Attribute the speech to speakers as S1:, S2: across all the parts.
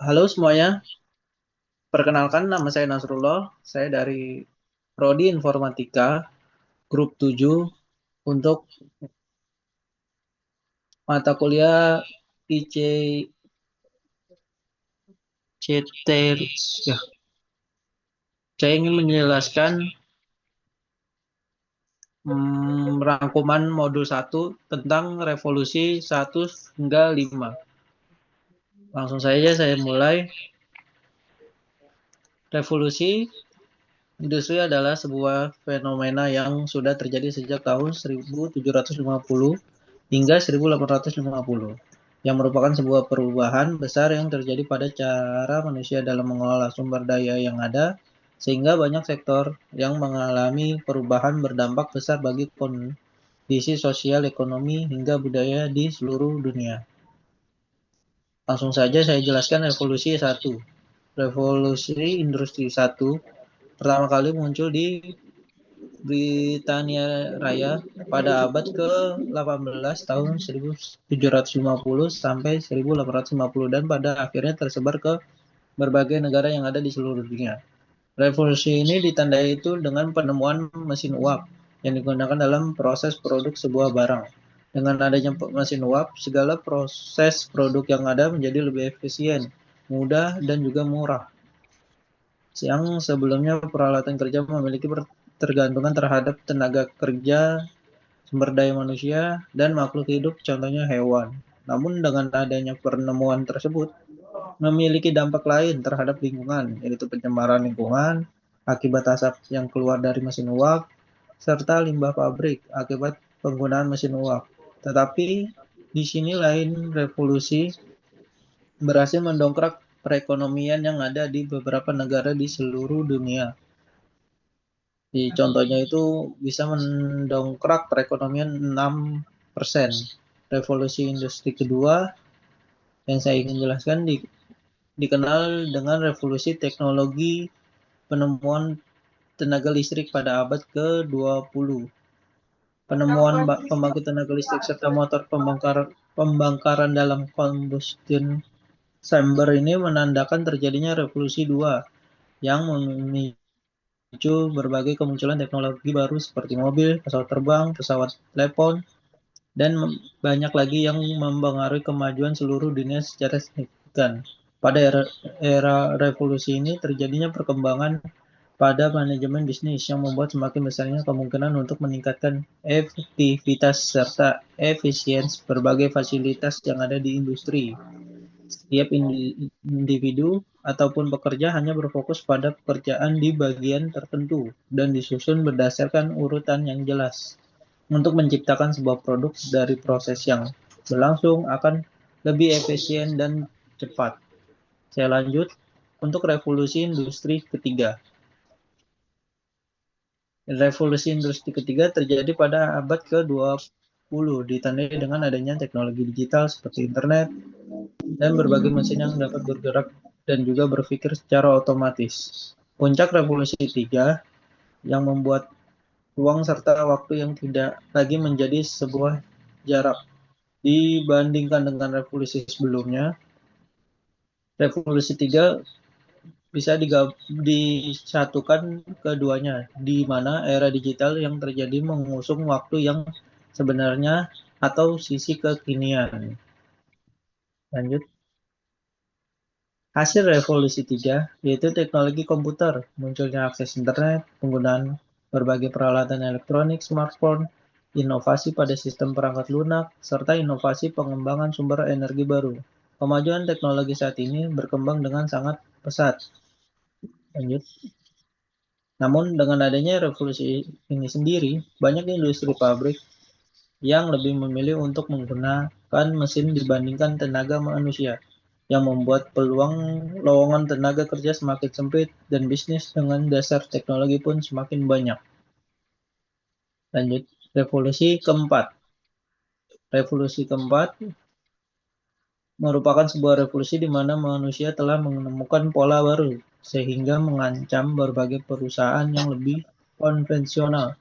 S1: Halo semuanya, perkenalkan nama saya Nasrullah. Saya dari Prodi Informatika, Grup 7 untuk mata kuliah ICT. Ya, saya ingin menjelaskan rangkuman modul 1 tentang revolusi 1 hingga 5. Langsung saja saya mulai. Revolusi industri adalah sebuah fenomena yang sudah terjadi sejak tahun 1750 hingga 1850, yang merupakan sebuah perubahan besar yang terjadi pada cara manusia dalam mengelola sumber daya yang ada, sehingga banyak sektor yang mengalami perubahan berdampak besar bagi kondisi sosial, ekonomi, hingga budaya di seluruh dunia. Langsung saja saya jelaskan revolusi 1. Revolusi Industri 1 pertama kali muncul di Britania Raya pada abad ke-18 tahun 1750 sampai 1850 dan pada akhirnya tersebar ke berbagai negara yang ada di seluruh dunia. Revolusi ini ditandai itu dengan penemuan mesin uap yang digunakan dalam proses produk sebuah barang. Dengan adanya mesin uap, segala proses produk yang ada menjadi lebih efisien, mudah, dan juga murah. Yang sebelumnya peralatan kerja memiliki ketergantungan terhadap tenaga kerja, sumber daya manusia, dan makhluk hidup, contohnya hewan. Namun dengan adanya penemuan tersebut memiliki dampak lain terhadap lingkungan, yaitu pencemaran lingkungan akibat asap yang keluar dari mesin uap, serta limbah pabrik akibat penggunaan mesin uap. Tetapi di sini lain revolusi berhasil mendongkrak perekonomian yang ada di beberapa negara di seluruh dunia. Contohnya itu bisa mendongkrak perekonomian 6%. Revolusi industri kedua yang saya ingin jelaskan dikenal dengan revolusi teknologi penemuan tenaga listrik pada abad ke-20. Penemuan pembangkit tenaga listrik serta motor pembangkaran dalam combustion chamber ini menandakan terjadinya revolusi 2 yang memicu berbagai kemunculan teknologi baru seperti mobil, pesawat terbang, pesawat telepon, dan banyak lagi yang mempengaruhi kemajuan seluruh dunia secara signifikan. Pada era revolusi ini terjadinya perkembangan pada manajemen bisnis yang membuat semakin besarnya kemungkinan untuk meningkatkan efektivitas serta efisiensi berbagai fasilitas yang ada di industri. Setiap individu ataupun pekerja hanya berfokus pada pekerjaan di bagian tertentu dan disusun berdasarkan urutan yang jelas. Untuk menciptakan sebuah produk dari proses yang berlangsung akan lebih efisien dan cepat. Saya lanjut untuk revolusi industri ketiga. Revolusi industri ketiga terjadi pada abad ke-20, ditandai dengan adanya teknologi digital seperti internet dan berbagai mesin yang dapat bergerak dan juga berpikir secara otomatis. Puncak revolusi ketiga yang membuat ruang serta waktu yang tidak lagi menjadi sebuah jarak. Dibandingkan dengan revolusi sebelumnya, revolusi 3 bisa disatukan keduanya, di mana era digital yang terjadi mengusung waktu yang sebenarnya atau sisi kekinian. Lanjut. Hasil revolusi 3 yaitu teknologi komputer, munculnya akses internet, penggunaan berbagai peralatan elektronik, smartphone, inovasi pada sistem perangkat lunak, serta inovasi pengembangan sumber energi baru. Kemajuan teknologi saat ini berkembang dengan sangat pesat. Lanjut. Namun dengan adanya revolusi ini sendiri, banyak industri pabrik yang lebih memilih untuk menggunakan mesin dibandingkan tenaga manusia, yang membuat peluang lowongan tenaga kerja semakin sempit dan bisnis dengan dasar teknologi pun semakin banyak. Lanjut, revolusi keempat. Revolusi keempat merupakan sebuah revolusi di mana manusia telah menemukan pola baru, sehingga mengancam berbagai perusahaan yang lebih konvensional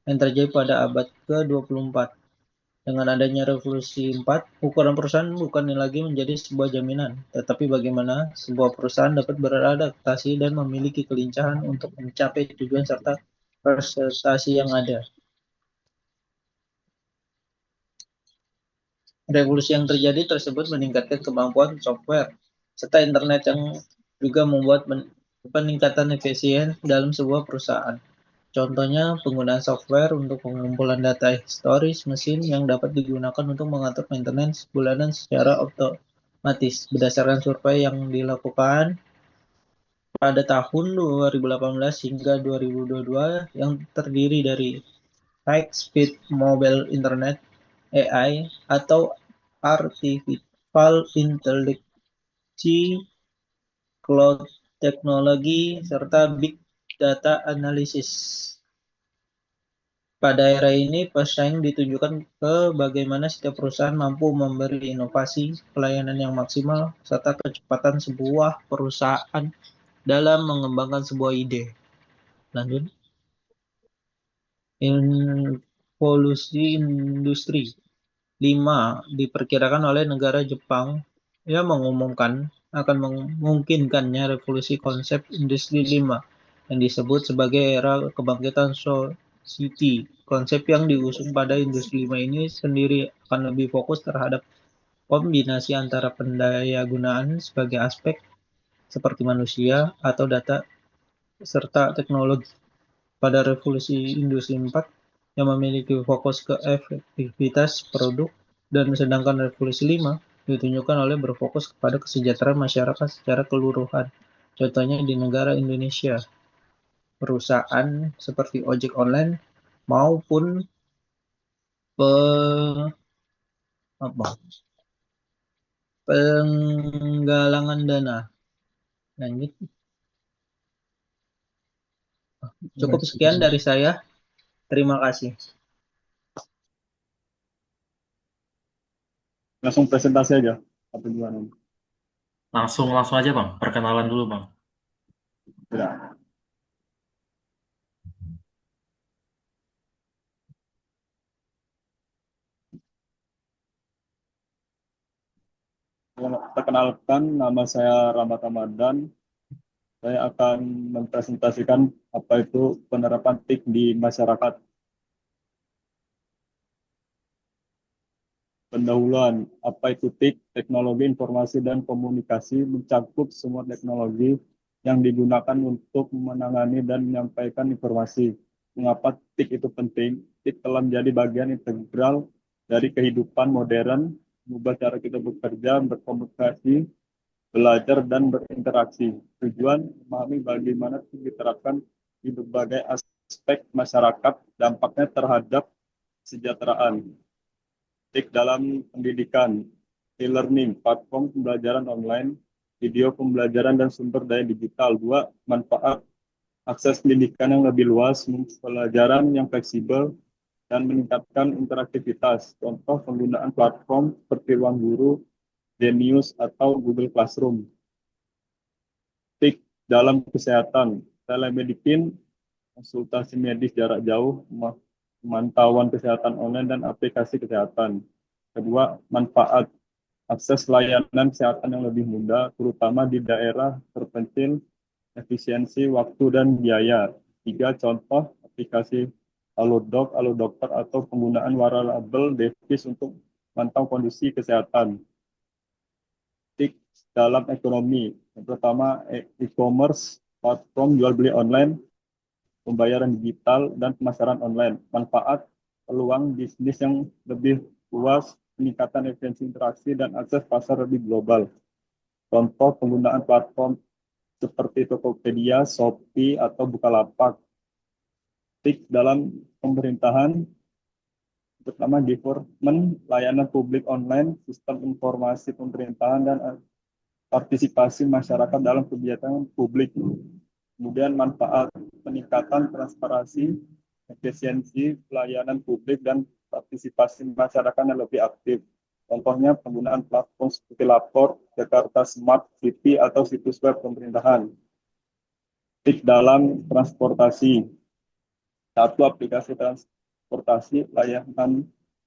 S1: yang terjadi pada abad ke-24. Dengan adanya revolusi 4, ukuran perusahaan bukan lagi menjadi sebuah jaminan, tetapi bagaimana sebuah perusahaan dapat beradaptasi dan memiliki kelincahan untuk mencapai tujuan serta prestasi yang ada. Revolusi yang terjadi tersebut meningkatkan kemampuan software serta internet yang juga membuat peningkatan efisien dalam sebuah perusahaan. Contohnya, penggunaan software untuk pengumpulan data historis mesin yang dapat digunakan untuk mengatur maintenance bulanan secara otomatis. Berdasarkan survei yang dilakukan pada tahun 2018 hingga 2022 yang terdiri dari High Speed Mobile Internet AI atau Artificial Intelligence, Cloud Technology, serta Big Data Analysis. Pada era ini, pesaing ditunjukkan ke bagaimana setiap perusahaan mampu memberi inovasi, pelayanan yang maksimal, serta kecepatan sebuah perusahaan dalam mengembangkan sebuah ide. Lanjut. Evolusi industri 5 diperkirakan oleh negara Jepang yang mengumumkan akan memungkinkannya revolusi konsep industri 5 yang disebut sebagai era kebangkitan society. Konsep yang diusung pada industri 5 ini sendiri akan lebih fokus terhadap kombinasi antara pendayagunaan sebagai aspek seperti manusia atau data serta teknologi. Pada revolusi industri 4 yang memiliki fokus ke efektivitas produk, dan sedangkan revolusi 5 ditunjukkan oleh berfokus kepada kesejahteraan masyarakat secara keseluruhan. Contohnya di negara Indonesia, perusahaan seperti ojek online maupun penggalangan dana. Lanjut. Cukup sekian dari saya. Terima kasih.
S2: Langsung presentasi aja atau gimana?
S3: Langsung aja Bang, perkenalan dulu Bang.
S2: Tidak. Perkenalkan, nama saya Rahmat Ramadan. Saya akan mempresentasikan apa itu penerapan TIK di masyarakat. Pendahuluan, apa itu TIK? Teknologi Informasi dan Komunikasi mencakup semua teknologi yang digunakan untuk menangani dan menyampaikan informasi. Mengapa TIK itu penting? TIK telah menjadi bagian integral dari kehidupan modern, mengubah cara kita bekerja, berkomunikasi, belajar, dan berinteraksi. Tujuan memahami bagaimana TIK diterapkan di berbagai aspek masyarakat, dampaknya terhadap kesejahteraan. TIK dalam pendidikan, e-learning, platform pembelajaran online, video pembelajaran, dan sumber daya digital. 2. Manfaat akses pendidikan yang lebih luas, pembelajaran yang fleksibel, dan meningkatkan interaktivitas. Contoh penggunaan platform seperti Ruang Guru, Genius, atau Google Classroom. TIK dalam kesehatan, telemedicine, konsultasi medis jarak jauh, pemantauan kesehatan online, dan aplikasi kesehatan. Kedua, manfaat akses layanan kesehatan yang lebih mudah, terutama di daerah terpencil, efisiensi waktu dan biaya. 3. Contoh aplikasi Halodoc, Halodokter, atau penggunaan wearable device untuk memantau kondisi kesehatan. TIK dalam ekonomi, yang pertama e-commerce, platform jual beli online, pembayaran digital, dan pemasaran online. Manfaat peluang bisnis yang lebih luas, peningkatan efisiensi interaksi, dan akses pasar lebih global. Contoh penggunaan platform seperti Tokopedia, Shopee, atau Bukalapak. TIK dalam pemerintahan, pertama government, layanan publik online, sistem informasi pemerintahan, dan partisipasi masyarakat dalam kegiatan publik. Kemudian manfaat peningkatan transparansi, efisiensi pelayanan publik, dan partisipasi masyarakat yang lebih aktif. Contohnya penggunaan platform seperti Lapor, Jakarta Smart City, atau situs web pemerintahan. TIK dalam transportasi. 1. Aplikasi transportasi layanan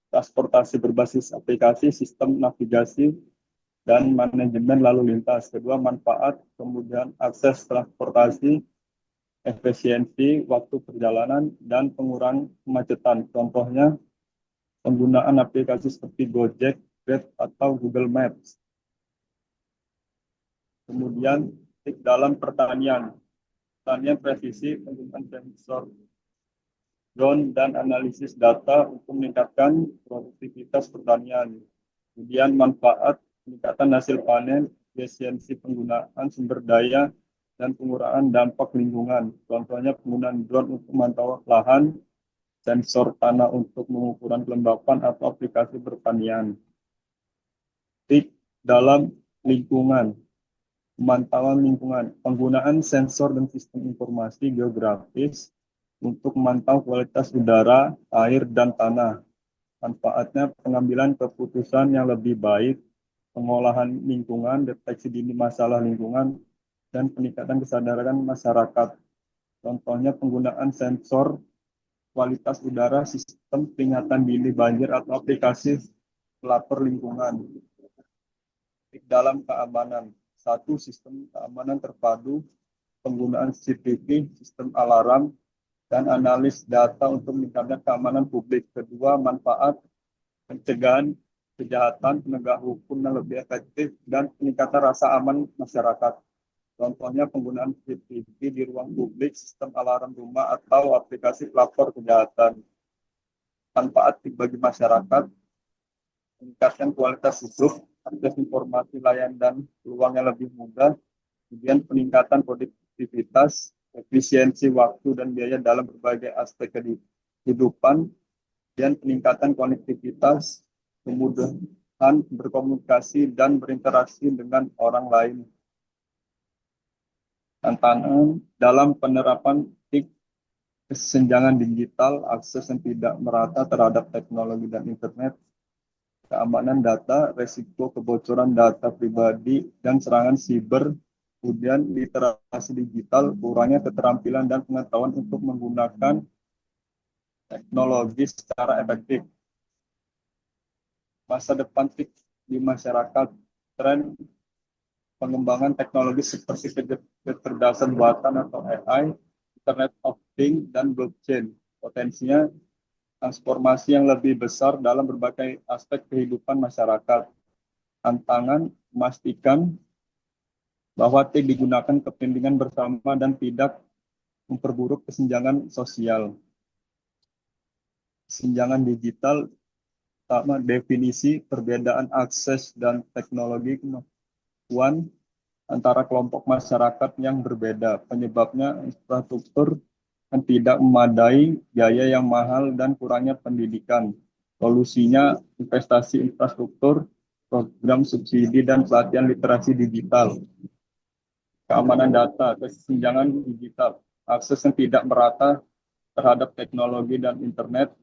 S2: transportasi berbasis aplikasi, sistem navigasi, dan manajemen lalu lintas. Kedua, manfaat, kemudian akses transportasi, efisiensi waktu perjalanan, dan pengurangan kemacetan. Contohnya, penggunaan aplikasi seperti Gojek, Grab, atau Google Maps. Kemudian, dalam pertanian presisi, penggunaan sensor drone dan analisis data untuk meningkatkan produktivitas pertanian. Kemudian manfaat peningkatan hasil panen, efisiensi penggunaan sumber daya, dan pengurangan dampak lingkungan. Contohnya penggunaan drone untuk memantau lahan, sensor tanah untuk pengukuran kelembapan, atau aplikasi pertanian. Dalam lingkungan, pemantauan lingkungan, penggunaan sensor dan sistem informasi geografis untuk memantau kualitas udara, air, dan tanah. Manfaatnya pengambilan keputusan yang lebih baik, pengolahan lingkungan, deteksi dini masalah lingkungan, dan peningkatan kesadaran masyarakat. Contohnya penggunaan sensor kualitas udara, sistem peringatan dini banjir, atau aplikasi pelapor lingkungan. Dalam keamanan, satu, sistem keamanan terpadu, penggunaan CCTV, sistem alarm, dan analis data untuk meningkatkan keamanan publik. Kedua, manfaat pencegahan kejahatan, penegak hukum yang lebih efektif, dan peningkatan rasa aman masyarakat. Contohnya penggunaan CCTV di ruang publik, sistem alarm rumah, atau aplikasi pelapor kejahatan. Manfaat bagi masyarakat, meningkatkan kualitas hidup, akses informasi layan dan peluang yang lebih mudah, kemudian peningkatan produktivitas, efisiensi waktu dan biaya dalam berbagai aspek kehidupan, dan peningkatan konektivitas, kemudahan berkomunikasi dan berinteraksi dengan orang lain. Tantangan dalam penerapan kesenjangan digital, akses yang tidak merata terhadap teknologi dan internet, keamanan data, resiko kebocoran data pribadi, dan serangan siber. Kemudian literasi digital, kurangnya keterampilan dan pengetahuan untuk menggunakan teknologi secara efektif. Masa depan TIK di masyarakat, tren pengembangan teknologi seperti kecerdasan buatan atau AI, Internet of Things, dan blockchain. Potensinya transformasi yang lebih besar dalam berbagai aspek kehidupan masyarakat. Tantangan memastikan bahwa TIK digunakan kepentingan bersama dan tidak memperburuk kesenjangan sosial. Kesenjangan digital, pertama, definisi perbedaan akses dan teknologi kemampuan antara kelompok masyarakat yang berbeda. Penyebabnya infrastruktur yang tidak memadai, biaya yang mahal, dan kurangnya pendidikan. Solusinya investasi infrastruktur, program subsidi, dan pelatihan literasi digital. Keamanan data, kesenjangan digital, akses yang tidak merata terhadap teknologi dan internet,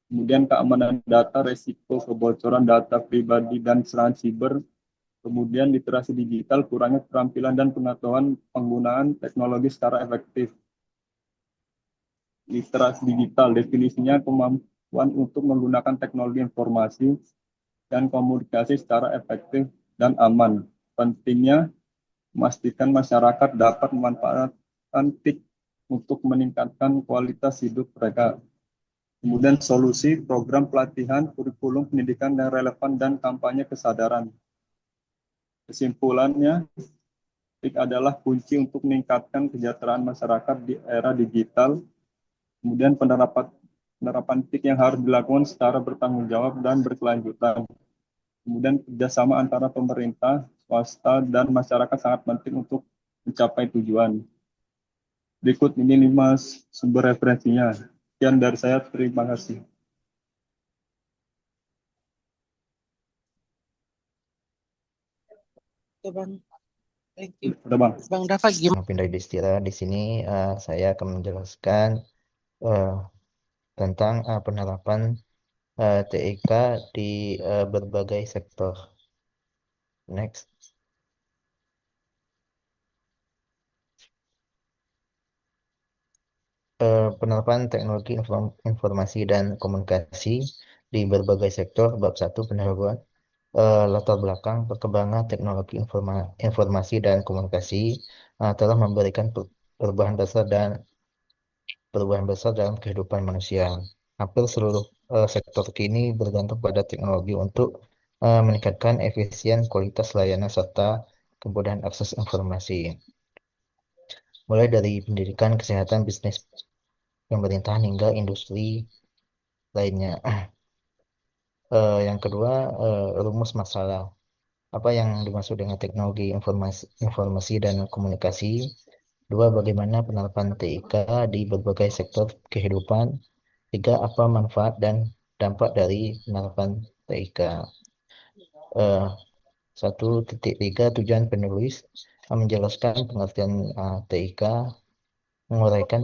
S2: kemudian keamanan data, resiko kebocoran data pribadi dan serangan siber, kemudian literasi digital, kurangnya keterampilan dan pengetahuan penggunaan teknologi secara efektif. Literasi digital, definisinya kemampuan untuk menggunakan teknologi informasi dan komunikasi secara efektif dan aman. Pentingnya memastikan masyarakat dapat memanfaatkan TIK untuk meningkatkan kualitas hidup mereka. Kemudian solusi, program pelatihan, kurikulum pendidikan yang relevan, dan kampanye kesadaran. Kesimpulannya, TIK adalah kunci untuk meningkatkan kesejahteraan masyarakat di era digital. Kemudian penerapan TIK yang harus dilakukan secara bertanggung jawab dan berkelanjutan. Kemudian kerjasama antara pemerintah, swasta, dan masyarakat sangat penting untuk mencapai tujuan. Berikut ini 5 sumber referensinya. Sekian dari saya, terima kasih.
S4: Oke, Bang. Thank you.
S2: Udah, Bang.
S4: Bang Dava gimana?
S5: Pindah di istilah di sini saya akan menjelaskan tentang penerapan TIK di berbagai sektor. Next. Penerapan teknologi informasi dan komunikasi di berbagai sektor. Bab 1 pendahuluan, latar belakang perkembangan teknologi informasi dan komunikasi telah memberikan perubahan besar dalam kehidupan manusia. Hampir seluruh sektor kini bergantung pada teknologi untuk meningkatkan efisien, kualitas layanan, serta kemudahan akses informasi. Mulai dari pendidikan, kesehatan, bisnis, pemerintahan, hingga industri lainnya. Yang kedua, rumus masalah. Apa yang dimaksud dengan teknologi informasi dan komunikasi? Dua, bagaimana penerapan TIK di berbagai sektor kehidupan? Tiga, apa manfaat dan dampak dari penerapan TIK? 1.3 tujuan penulis menjelaskan pengertian TIK, menguraikan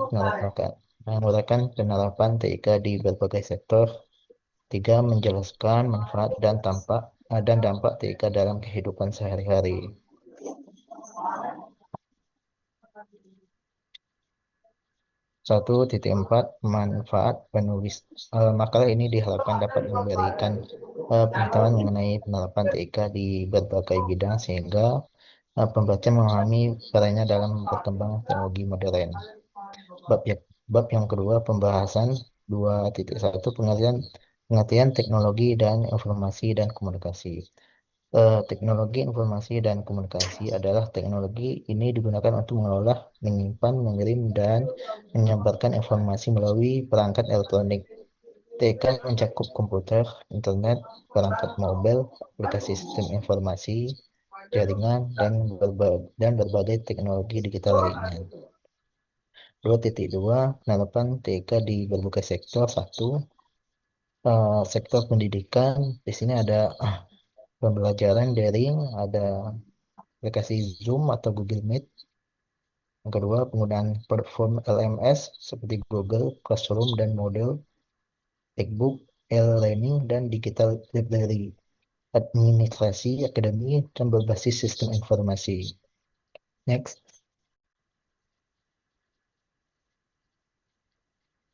S5: penerapan TIK di berbagai sektor. 3, menjelaskan manfaat dan dampak TIK dalam kehidupan sehari-hari. 1.4 manfaat penulis. Makalah ini diharapkan dapat memberikan pengetahuan mengenai penerapan TIK di berbagai bidang sehingga pembaca memahami perannya dalam berkembang teknologi modern. Bab yang kedua, pembahasan 2.1 pengertian teknologi dan informasi dan komunikasi. Teknologi informasi dan komunikasi adalah teknologi ini digunakan untuk mengolah, menyimpan, mengirim, dan menyebarkan informasi melalui perangkat elektronik. TK mencakup komputer, internet, perangkat mobile, aplikasi sistem informasi, jaringan, dan berbagai teknologi digital lainnya. 2.2 penerapan TK di berbagai sektor. 1. Sektor pendidikan. Di sini ada pembelajaran daring, ada aplikasi Zoom atau Google Meet. Yang kedua, penggunaan platform LMS seperti Google Classroom dan Moodle, e-book, e-learning, dan digital library. Administrasi akademi dan berbasis sistem informasi. Next.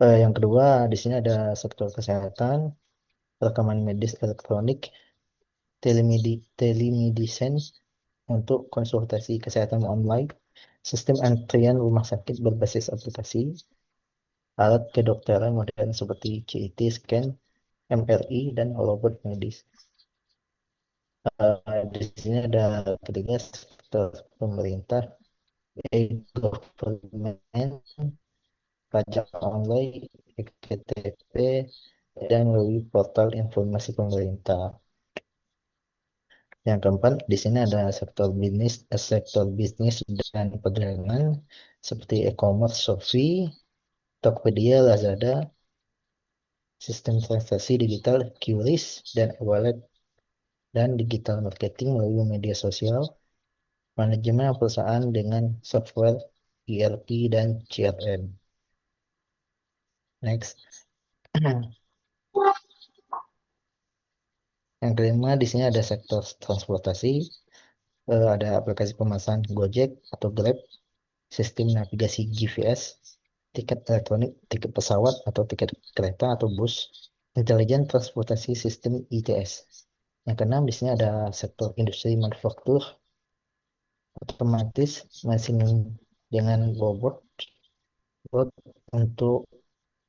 S5: Yang kedua, di sini ada sektor kesehatan, rekaman medis elektronik, telemedicine untuk konsultasi kesehatan online, sistem antrian rumah sakit berbasis aplikasi, alat kedokteran modern seperti CT scan, MRI, dan robot medis. Di sini ada ketiga, sektor pemerintah, e-government, pajak online, ektp, dan melalui portal informasi pemerintah. Yang keempat, di sini ada sektor bisnis dan perdagangan seperti e-commerce, Shopee, Tokopedia, Lazada, sistem transaksi digital, QRIS, dan e-wallet, dan digital marketing melalui media sosial, manajemen perusahaan dengan software ERP dan CRM. Next. Yang kelima, di sini ada sektor transportasi, ada aplikasi pemesanan Gojek atau Grab, sistem navigasi GPS, tiket elektronik, tiket pesawat atau tiket kereta atau bus, intelijen transportasi sistem ITS. Yang keenam, di sini ada sektor industri manufaktur, otomatis, mesin dengan robot untuk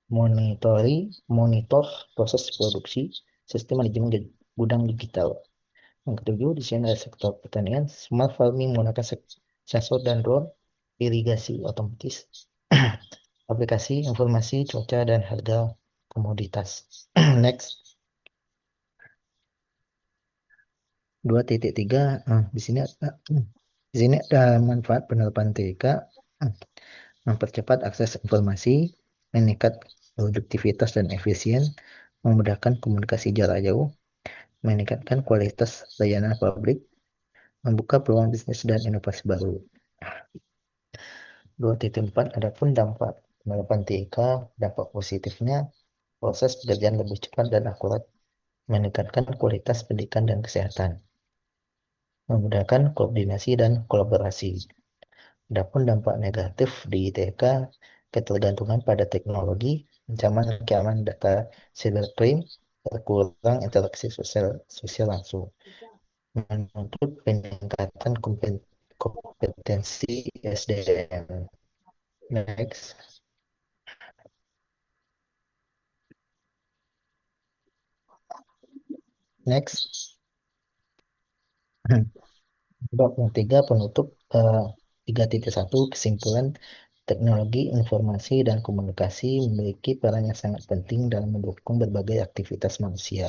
S5: monitor proses produksi, sistem manajemen gudang digital. Yang ketujuh, di sini ada sektor pertanian, smart farming menggunakan sensor dan drone, irigasi otomatis, aplikasi informasi cuaca dan harga komoditas. Next. 2.3 di sini ada manfaat penerapan TIK, mempercepat akses informasi, meningkat produktivitas dan efisien, memudahkan komunikasi jarak jauh, meningkatkan kualitas layanan publik, membuka peluang bisnis dan inovasi baru. 2.4 adapun dampak penerapan TIK, dampak positifnya, proses pekerjaan lebih cepat dan akurat, meningkatkan kualitas pendidikan dan kesehatan, memudahkan koordinasi dan kolaborasi. Adapun dampak negatif di TIK, ketergantungan pada teknologi, ancaman keamanan data cybercrime, berkurang interaksi sosial langsung, menuntut peningkatan kompetensi SDM. Next. Next. Bab yang 3 penutup 3.1 kesimpulan teknologi informasi dan komunikasi memiliki peran yang sangat penting dalam mendukung berbagai aktivitas manusia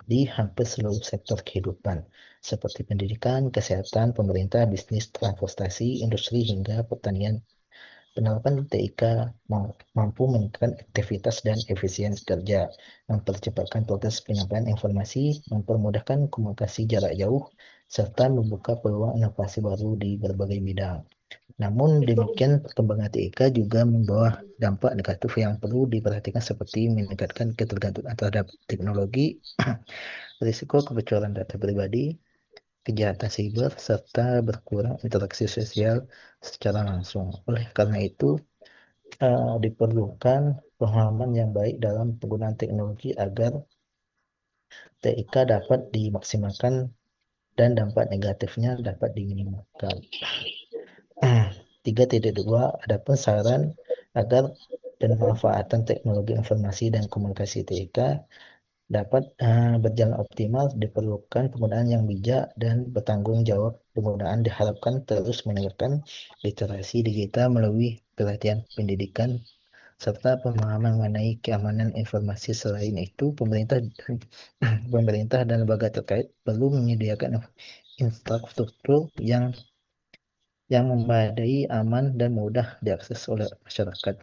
S5: di hampir seluruh sektor kehidupan seperti pendidikan, kesehatan, pemerintah, bisnis, transportasi, industri hingga pertanian. Penerapan TIK mampu meningkatkan aktivitas dan efisiensi kerja, mempercepatkan proses penyampaian informasi, mempermudahkan komunikasi jarak jauh, serta membuka peluang inovasi baru di berbagai bidang. Namun demikian, perkembangan TIK juga membawa dampak negatif yang perlu diperhatikan seperti meningkatkan ketergantungan terhadap teknologi, risiko kebocoran data pribadi, kejahatan siber, serta berkurang interaksi sosial secara langsung. Oleh karena itu, diperlukan pemahaman yang baik dalam penggunaan teknologi agar TIK dapat dimaksimalkan dan dampak negatifnya dapat diminimalkan. 3.2 Adapun saran agar pemanfaatan teknologi informasi dan komunikasi TIK dapat berjalan optimal, diperlukan penggunaan yang bijak dan bertanggung jawab. Penggunaan diharapkan terus meningkatkan literasi digital melalui pelatihan pendidikan serta pemahaman mengenai keamanan informasi. Selain itu, pemerintah dan lembaga terkait perlu menyediakan infrastruktur yang memadai, aman, dan mudah diakses oleh masyarakat.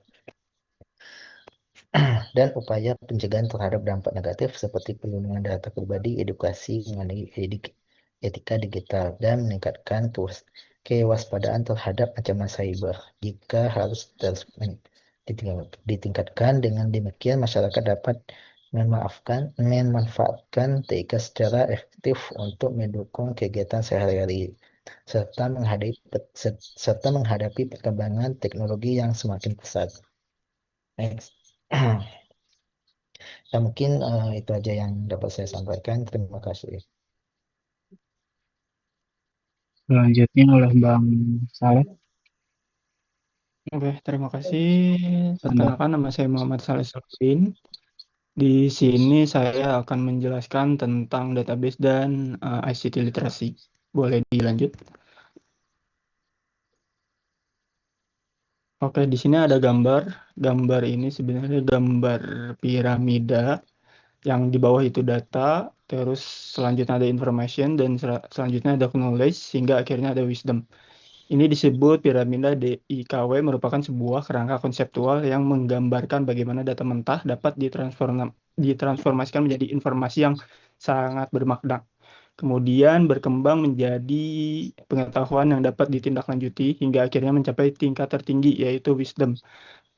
S5: Dan upaya pencegahan terhadap dampak negatif seperti perlindungan data pribadi, edukasi mengenai etika digital, dan meningkatkan kewaspadaan terhadap ancaman cyber. Jika harus terus ditingkatkan, dengan demikian masyarakat dapat memanfaatkan TIK secara efektif untuk mendukung kegiatan sehari-hari serta menghadapi perkembangan teknologi yang semakin pesat. Next. Ya, mungkin itu aja yang dapat saya sampaikan. Terima kasih.
S6: Selanjutnya oleh Bang Saleh. Oke, terima kasih. Perkenalkan, nama saya Muhammad Saleh Salahuddin. Di sini saya akan menjelaskan tentang database dan ICT literasi. Boleh dilanjut? Oke, di sini ada gambar. Gambar ini sebenarnya gambar piramida. Yang di bawah itu data, terus selanjutnya ada information, dan selanjutnya ada knowledge, sehingga akhirnya ada wisdom. Ini disebut piramida DIKW, merupakan sebuah kerangka konseptual yang menggambarkan bagaimana data mentah dapat ditransformasikan menjadi informasi yang sangat bermakna. Kemudian berkembang menjadi pengetahuan yang dapat ditindaklanjuti hingga akhirnya mencapai tingkat tertinggi, yaitu wisdom.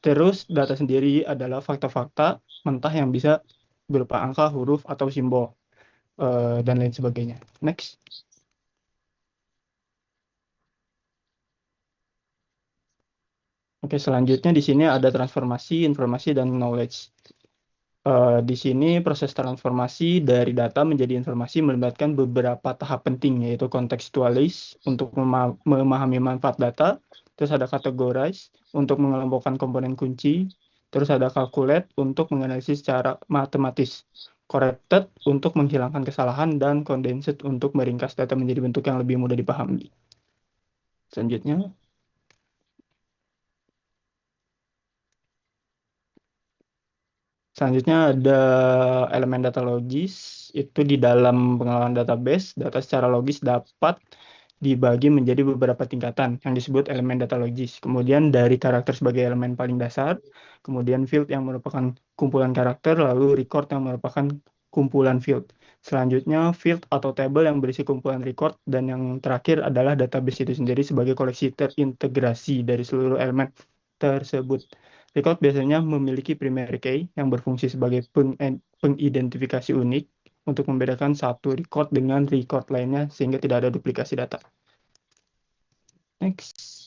S6: Terus data sendiri adalah fakta-fakta mentah yang bisa berupa angka, huruf, atau simbol, dan lain sebagainya. Next. Oke, selanjutnya di sini ada transformasi, informasi, dan knowledge. Di sini proses transformasi dari data menjadi informasi melibatkan beberapa tahap penting, yaitu kontekstualis untuk memahami manfaat data, terus ada categorize untuk mengelompokkan komponen kunci, terus ada calculate untuk menganalisis secara matematis, corrected untuk menghilangkan kesalahan, dan condensed untuk meringkas data menjadi bentuk yang lebih mudah dipahami. Selanjutnya. Selanjutnya ada elemen data logis. Itu di dalam pengelolaan database, data secara logis dapat dibagi menjadi beberapa tingkatan yang disebut elemen data logis. Kemudian dari karakter sebagai elemen paling dasar, kemudian field yang merupakan kumpulan karakter, lalu record yang merupakan kumpulan field. Selanjutnya field atau table yang berisi kumpulan record, dan yang terakhir adalah database itu sendiri sebagai koleksi terintegrasi dari seluruh elemen tersebut. Record biasanya memiliki primary key yang berfungsi sebagai pengidentifikasi unik untuk membedakan satu record dengan record lainnya sehingga tidak ada duplikasi data. Next.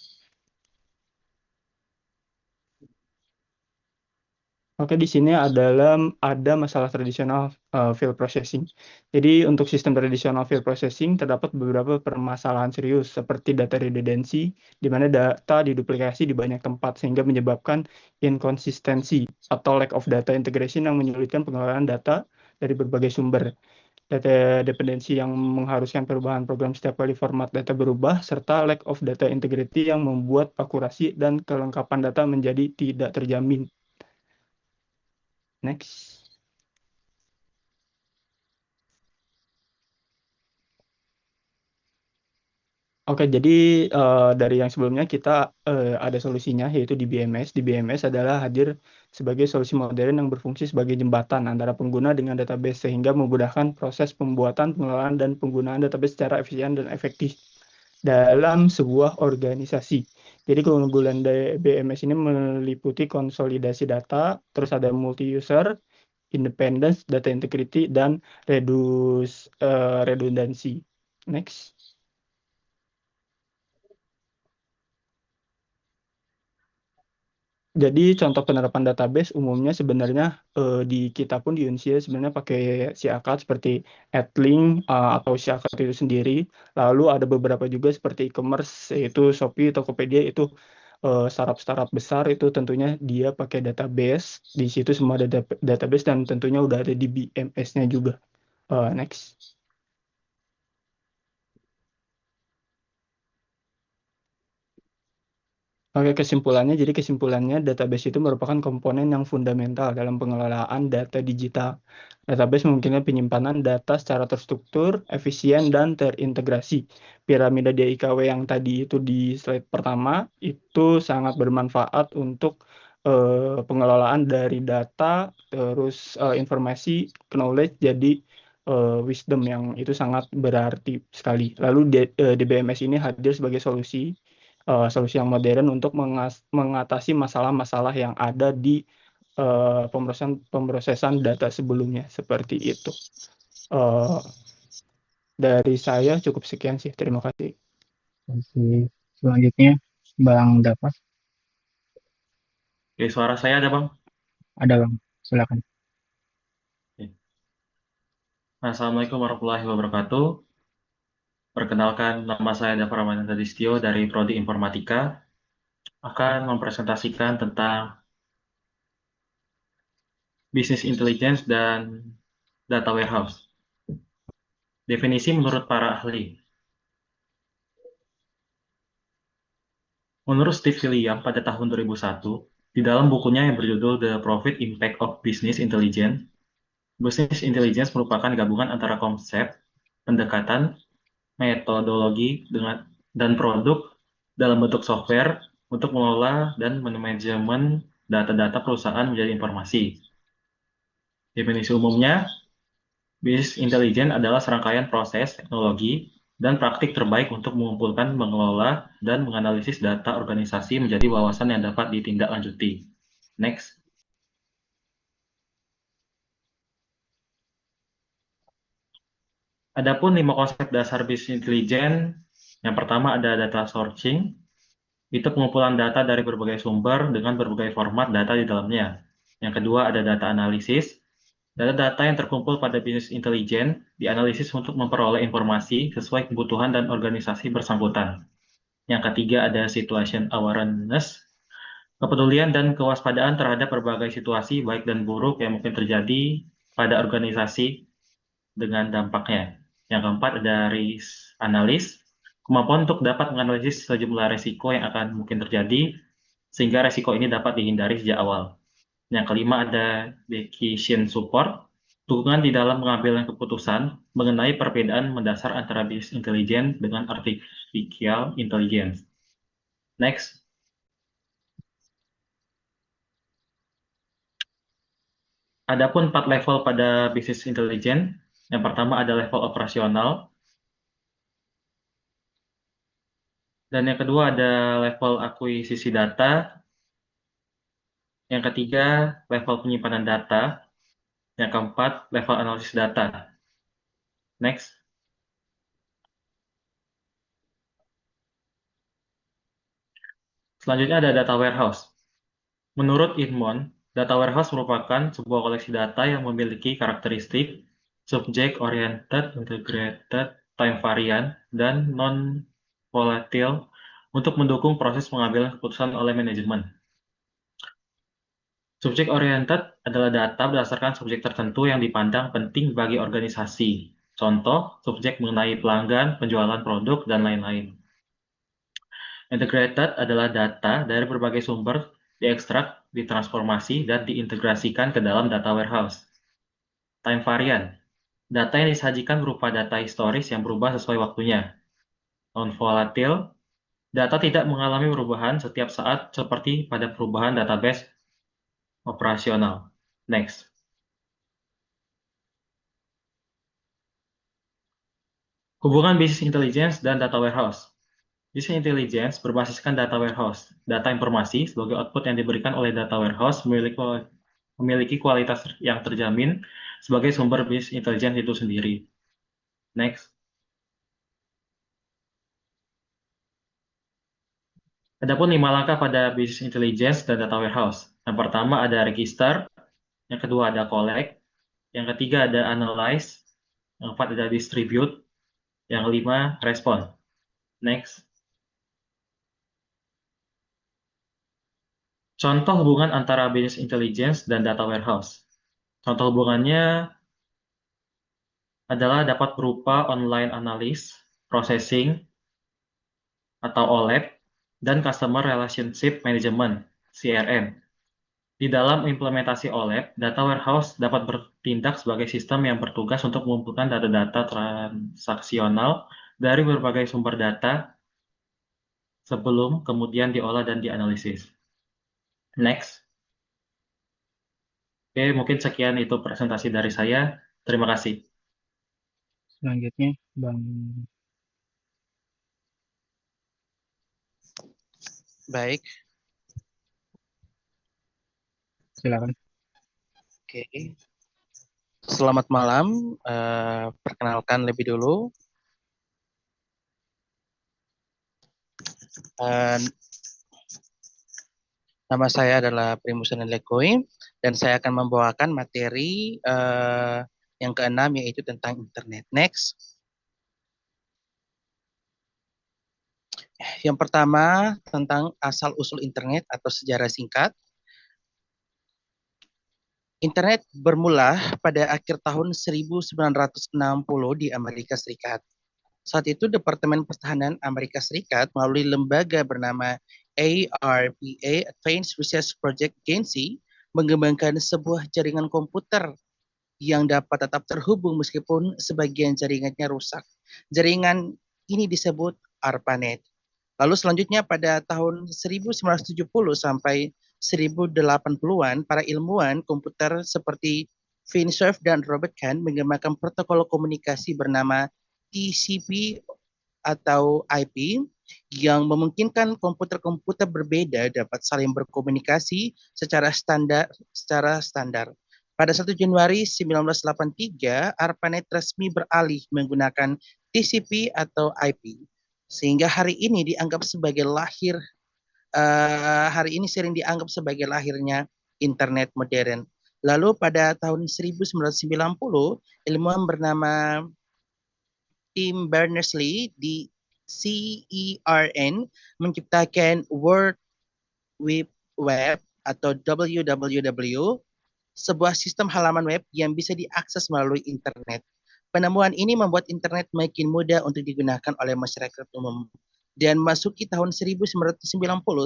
S6: Oke, di sini ada masalah tradisional field processing. Jadi untuk sistem tradisional field processing terdapat beberapa permasalahan serius seperti data redundancy, di mana data diduplikasi di banyak tempat sehingga menyebabkan inkonsistensi atau lack of data integration yang menyulitkan pengelolaan data dari berbagai sumber. Data dependensi yang mengharuskan perubahan program setiap kali format data berubah, serta lack of data integrity yang membuat akurasi dan kelengkapan data menjadi tidak terjamin. Next. Oke, jadi dari yang sebelumnya kita ada solusinya yaitu di BMS. Di BMS adalah hadir sebagai solusi modern yang berfungsi sebagai jembatan antara pengguna dengan database sehingga memudahkan proses pembuatan, pengelolaan, dan penggunaan database secara efisien dan efektif dalam sebuah organisasi. Jadi keunggulan dari BMS ini meliputi konsolidasi data, terus ada multi-user, independence, data integrity, dan reduce redundancy. Next. Jadi contoh penerapan database umumnya sebenarnya di kita pun di Unsia sebenarnya pakai siakat seperti Adlink atau siakat itu sendiri. Lalu ada beberapa juga seperti e-commerce yaitu Shopee, Tokopedia itu startup-startup besar itu tentunya dia pakai database. Di situ semua ada database dan tentunya udah ada di BMS-nya juga. Next. Oke, jadi kesimpulannya database itu merupakan komponen yang fundamental dalam pengelolaan data digital. Database memungkinkan penyimpanan data secara terstruktur, efisien, dan terintegrasi. Piramida DIKW yang tadi itu di slide pertama itu sangat bermanfaat untuk pengelolaan dari data, terus informasi, knowledge, jadi wisdom yang itu sangat berarti sekali. Lalu DBMS ini hadir sebagai solusi yang modern untuk mengatasi masalah-masalah yang ada di pemrosesan data sebelumnya seperti itu. Dari saya cukup sekian sih. Terima kasih.
S7: Selanjutnya, Bang Dapas.
S3: Oke, suara saya ada, Bang?
S7: Ada, Bang. Silakan.
S3: Assalamualaikum warahmatullahi wabarakatuh. Perkenalkan, nama saya Dava Ramadhan Distio dari Prodi Informatika. Akan mempresentasikan tentang Business Intelligence dan Data Warehouse. Definisi menurut para ahli. Menurut Steve Williams pada tahun 2001, di dalam bukunya yang berjudul The Profit Impact of Business Intelligence merupakan gabungan antara konsep, pendekatan, metodologi, dan produk dalam bentuk software untuk mengelola dan manajemen data-data perusahaan menjadi informasi. Definisi umumnya, Business Intelligence adalah serangkaian proses, teknologi, dan praktik terbaik untuk mengumpulkan, mengelola, dan menganalisis data organisasi menjadi wawasan yang dapat ditindaklanjuti. Next. Adapun 5 konsep dasar Business Intelligence, yang pertama ada data sourcing, itu pengumpulan data dari berbagai sumber dengan berbagai format data di dalamnya. Yang kedua ada data analisis, data-data yang terkumpul pada Business Intelligence dianalisis untuk memperoleh informasi sesuai kebutuhan dan organisasi bersangkutan. Yang ketiga ada situation awareness, kepedulian dan kewaspadaan terhadap berbagai situasi baik dan buruk yang mungkin terjadi pada organisasi dengan dampaknya. Yang keempat ada risk analis, kemampuan untuk dapat menganalisis sejumlah resiko yang akan mungkin terjadi sehingga resiko ini dapat dihindari sejak awal. Yang kelima ada decision support, dukungan di dalam pengambilan keputusan mengenai perbedaan mendasar antara business intelligence dengan artificial intelligence. Next. Adapun 4 level pada business intelligence. Yang pertama ada level operasional. Dan yang kedua ada level akuisisi data. Yang ketiga, level penyimpanan data. Yang keempat, level analisis data. Next. Selanjutnya ada data warehouse. Menurut Inmon, Data warehouse merupakan sebuah koleksi data yang memiliki karakteristik subject-oriented, integrated, time-variant, dan non-volatile untuk mendukung proses pengambilan keputusan oleh manajemen. Subject-oriented adalah data berdasarkan subjek tertentu yang dipandang penting bagi organisasi. Contoh, subjek mengenai pelanggan, penjualan produk, dan lain-lain. Integrated adalah data dari berbagai sumber diekstrak, ditransformasi, dan diintegrasikan ke dalam data warehouse. Time variant, data yang disajikan berupa data historis yang berubah sesuai waktunya. Non-volatile, data tidak mengalami perubahan setiap saat seperti pada perubahan database operasional. Next. Hubungan bisnis intelligence dan data warehouse. Business intelligence berbasiskan data warehouse. Data informasi sebagai output yang diberikan oleh data warehouse memiliki kualitas yang terjamin sebagai sumber business intelligence itu sendiri. Next. Adapun 5 langkah pada business intelligence dan data warehouse. Yang pertama ada register, yang kedua ada collect, yang ketiga ada analyze, yang keempat ada distribute, yang kelima respond. Next. Contoh hubungan antara business intelligence dan data warehouse. Contoh hubungannya adalah dapat berupa online analysis, processing, atau OLAP, dan Customer Relationship Management, CRM. Di dalam implementasi OLAP, data warehouse dapat bertindak sebagai sistem yang bertugas untuk mengumpulkan data-data transaksional dari berbagai sumber data sebelum kemudian diolah dan dianalisis. Next. Oke, mungkin sekian itu presentasi dari saya. Terima kasih.
S7: Selanjutnya, Bang.
S4: Baik,
S7: Silakan.
S4: oke. Selamat malam. Perkenalkan lebih dulu. Nama saya adalah Primus Lekoi dan saya akan membawakan materi yang keenam yaitu tentang internet. Next. Yang pertama tentang asal-usul internet atau sejarah singkat. Internet bermula pada akhir tahun 1960 di Amerika Serikat. Saat itu Departemen Pertahanan Amerika Serikat melalui lembaga bernama ARPA, Advanced Research Project Agency, mengembangkan sebuah jaringan komputer yang dapat tetap terhubung meskipun sebagian jaringannya rusak. Jaringan ini disebut ARPANET. Lalu selanjutnya pada tahun 1970 sampai 1080-an, para ilmuwan komputer seperti Vint Cerf dan Robert Kahn mengembangkan protokol komunikasi bernama TCP atau IP yang memungkinkan komputer-komputer berbeda dapat saling berkomunikasi secara standar. Pada 1 Januari 1983, ARPANET resmi beralih menggunakan TCP atau IP. Sehingga hari ini sering dianggap sebagai lahirnya internet modern. Lalu pada tahun 1990, ilmuwan bernama Tim Berners-Lee di CERN menciptakan World Wide Web atau WWW, sebuah sistem halaman web yang bisa diakses melalui internet. Penemuan ini membuat internet makin mudah untuk digunakan oleh masyarakat umum. Dan masuki tahun 1990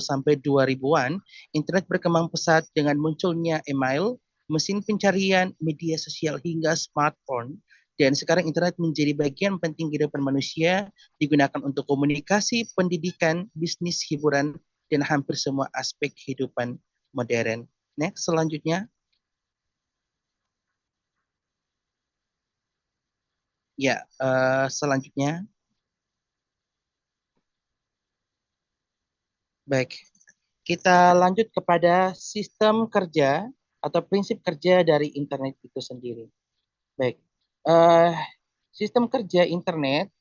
S4: sampai 2000-an, internet berkembang pesat dengan munculnya email, mesin pencarian, media sosial hingga smartphone. Dan sekarang internet menjadi bagian penting kehidupan manusia, digunakan untuk komunikasi, pendidikan, bisnis, hiburan, dan hampir semua aspek kehidupan modern. Next, selanjutnya. Ya, selanjutnya. Baik, kita lanjut kepada sistem kerja atau prinsip kerja dari internet itu sendiri. Baik, sistem kerja internet,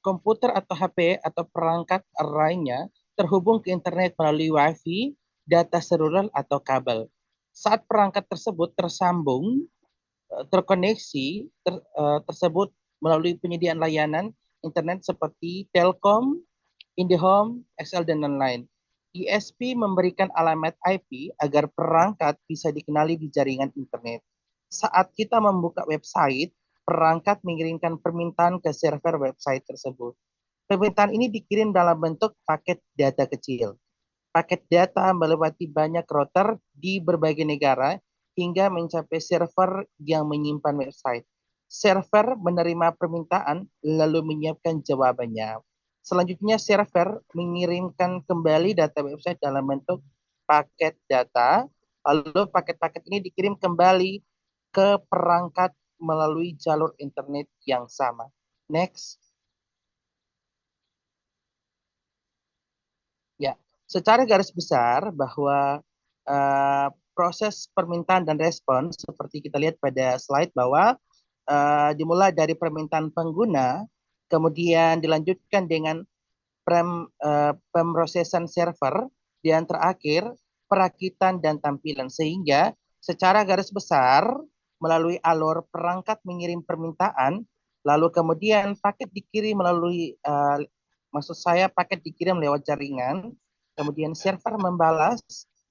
S4: komputer atau HP atau perangkat lainnya terhubung ke internet melalui WiFi, data seluler atau kabel. Saat perangkat tersebut tersambung, terkoneksi tersebut melalui penyediaan layanan internet seperti Telkom, IndiHome, XL, dan lain-lain. ISP memberikan alamat IP agar perangkat bisa dikenali di jaringan internet. Saat kita membuka website, perangkat mengirimkan permintaan ke server website tersebut. Permintaan ini dikirim dalam bentuk paket data kecil. Paket data melewati banyak router di berbagai negara hingga mencapai server yang menyimpan website. Server menerima permintaan lalu menyiapkan jawabannya. Selanjutnya server mengirimkan kembali data website dalam bentuk paket data, lalu paket-paket ini dikirim kembali ke perangkat melalui jalur internet yang sama. Next. Ya, secara garis besar bahwa proses permintaan dan respon seperti kita lihat pada slide bahwa dimulai dari permintaan pengguna, kemudian dilanjutkan dengan pemrosesan server, dan terakhir perakitan dan tampilan. Sehingga secara garis besar melalui alur perangkat mengirim permintaan, lalu kemudian paket dikirim melalui maksud saya paket dikirim lewat jaringan, kemudian server membalas,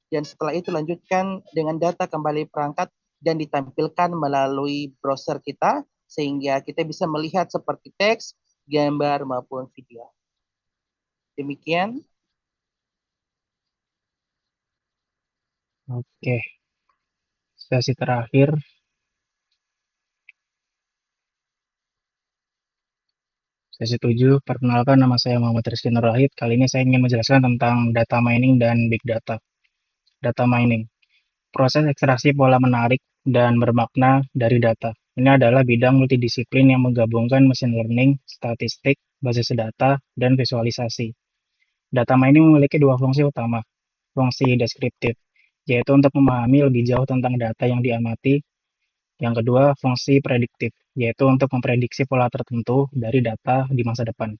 S4: dan setelah itu lanjutkan dengan data kembali perangkat dan ditampilkan melalui browser kita, sehingga kita bisa melihat seperti teks, gambar, maupun video. Demikian.
S7: Oke. Sesi terakhir. Sesi 7, perkenalkan, nama saya Muhammad Rizky Nur Wahid. Kali ini saya ingin menjelaskan tentang data mining dan big data. Data mining, proses ekstraksi pola menarik dan bermakna dari data. Ini adalah bidang multidisiplin yang menggabungkan machine learning, statistik, basis data, dan visualisasi. Data mining memiliki dua fungsi utama. Fungsi deskriptif, yaitu untuk memahami lebih jauh tentang data yang diamati. Yang kedua, fungsi prediktif, yaitu untuk memprediksi pola tertentu dari data di masa depan.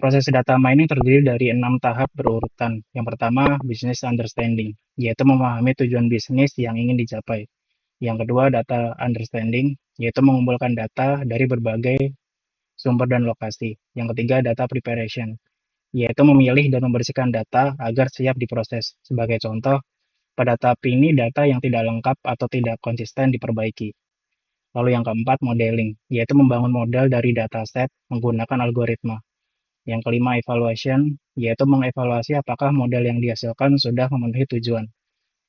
S7: Proses data mining terdiri dari 6 tahap berurutan. Yang pertama, business understanding, yaitu memahami tujuan bisnis yang ingin dicapai. Yang kedua, data understanding, yaitu mengumpulkan data dari berbagai sumber dan lokasi. Yang ketiga, data preparation, yaitu memilih dan membersihkan data agar siap diproses. Sebagai contoh, pada tahap ini data yang tidak lengkap atau tidak konsisten diperbaiki. Lalu yang keempat, modeling, yaitu membangun model dari dataset menggunakan algoritma. Yang kelima, evaluation, yaitu mengevaluasi apakah model yang dihasilkan sudah memenuhi tujuan.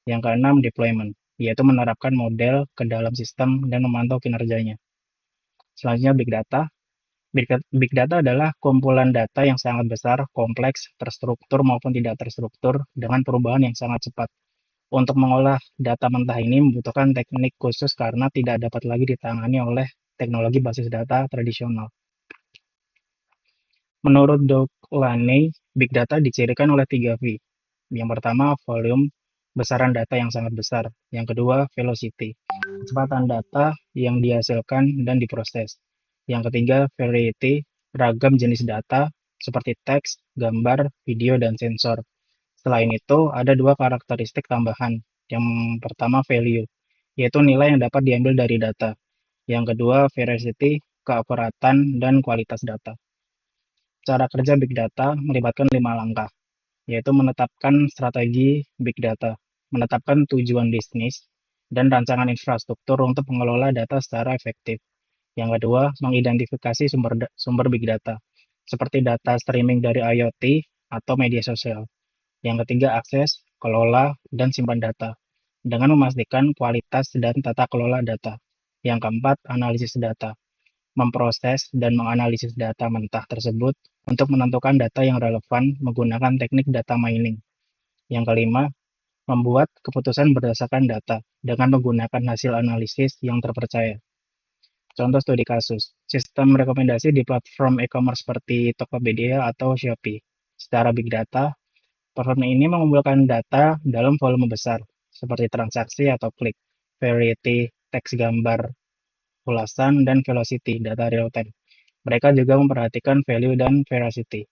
S7: Yang keenam, deployment, yaitu menerapkan model ke dalam sistem dan memantau kinerjanya. Selanjutnya, big data. Big data adalah kumpulan data yang sangat besar, kompleks, terstruktur maupun tidak terstruktur, dengan perubahan yang sangat cepat. Untuk mengolah data mentah ini membutuhkan teknik khusus karena tidak dapat lagi ditangani oleh teknologi basis data tradisional. Menurut Doug Laney, big data dicirikan oleh 3 V. Yang pertama, volume, besaran data yang sangat besar. Yang kedua, velocity, kecepatan data yang dihasilkan dan diproses. Yang ketiga, variety, ragam jenis data seperti teks, gambar, video, dan sensor. Selain itu, ada 2 karakteristik tambahan. Yang pertama, value, yaitu nilai yang dapat diambil dari data. Yang kedua, veracity, keakuratan dan kualitas data. Cara kerja big data melibatkan 5 langkah, yaitu menetapkan strategi big data, menetapkan tujuan bisnis, dan rancangan infrastruktur untuk mengelola data secara efektif. Yang kedua, mengidentifikasi sumber big data, seperti data streaming dari IoT atau media sosial. Yang ketiga, akses, kelola, dan simpan data, dengan memastikan kualitas dan tata kelola data. Yang keempat, analisis data, memproses dan menganalisis data mentah tersebut untuk menentukan data yang relevan menggunakan teknik data mining. Yang kelima, membuat keputusan berdasarkan data dengan menggunakan hasil analisis yang terpercaya. Contoh studi kasus, sistem rekomendasi di platform e-commerce seperti Tokopedia atau Shopee. Secara big data, platform ini mengumpulkan data dalam volume besar, seperti transaksi atau klik, variety, teks gambar, ulasan, dan velocity, data real time. Mereka juga memperhatikan value dan veracity.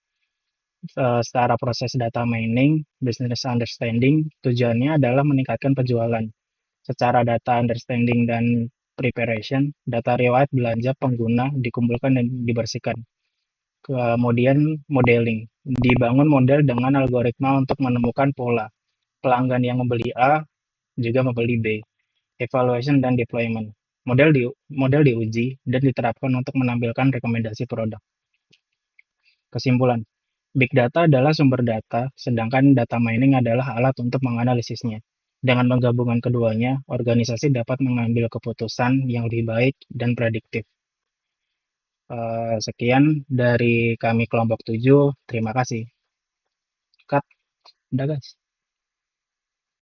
S7: secara proses data mining, business understanding, tujuannya adalah meningkatkan penjualan. Secara data understanding dan preparation, data riwayat belanja pengguna dikumpulkan dan dibersihkan. Kemudian modeling, dibangun model dengan algoritma untuk menemukan pola. Pelanggan yang membeli A juga membeli B. Evaluation dan deployment. Model diuji dan diterapkan untuk menampilkan rekomendasi produk. Kesimpulan, Big Data adalah sumber data, sedangkan data mining adalah alat untuk menganalisisnya. Dengan menggabungkan keduanya, organisasi dapat mengambil keputusan yang lebih baik dan prediktif. Sekian dari kami kelompok 7. Terima kasih. Cut. Udah guys.